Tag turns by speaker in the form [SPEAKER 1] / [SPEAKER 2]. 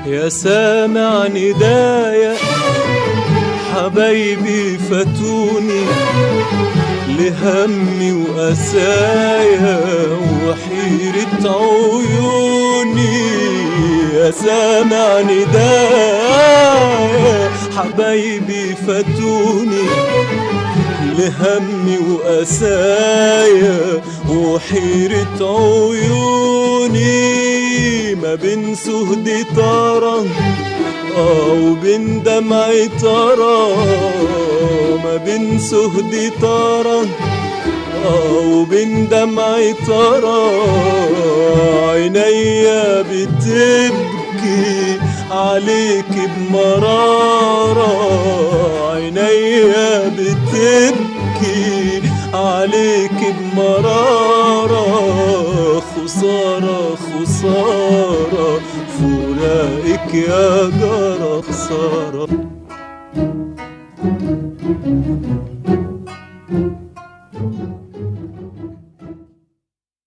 [SPEAKER 1] يا سامع ندايا حبايبي فاتوني لهمي وأسايا وحيرة عيوني. يا سامع ندايا حبايبي فاتوني لهمي وأسايا وحيرة عيوني. ما بين سهد طرى وبين دمع طرى، ما بين سهد طرى وبين دمع طرى. عينيا بتبكي عليك بمرارة، عينيا بتبكي عليك بمرارة. خسارة خسارة فراقك يا جارة، خسارة.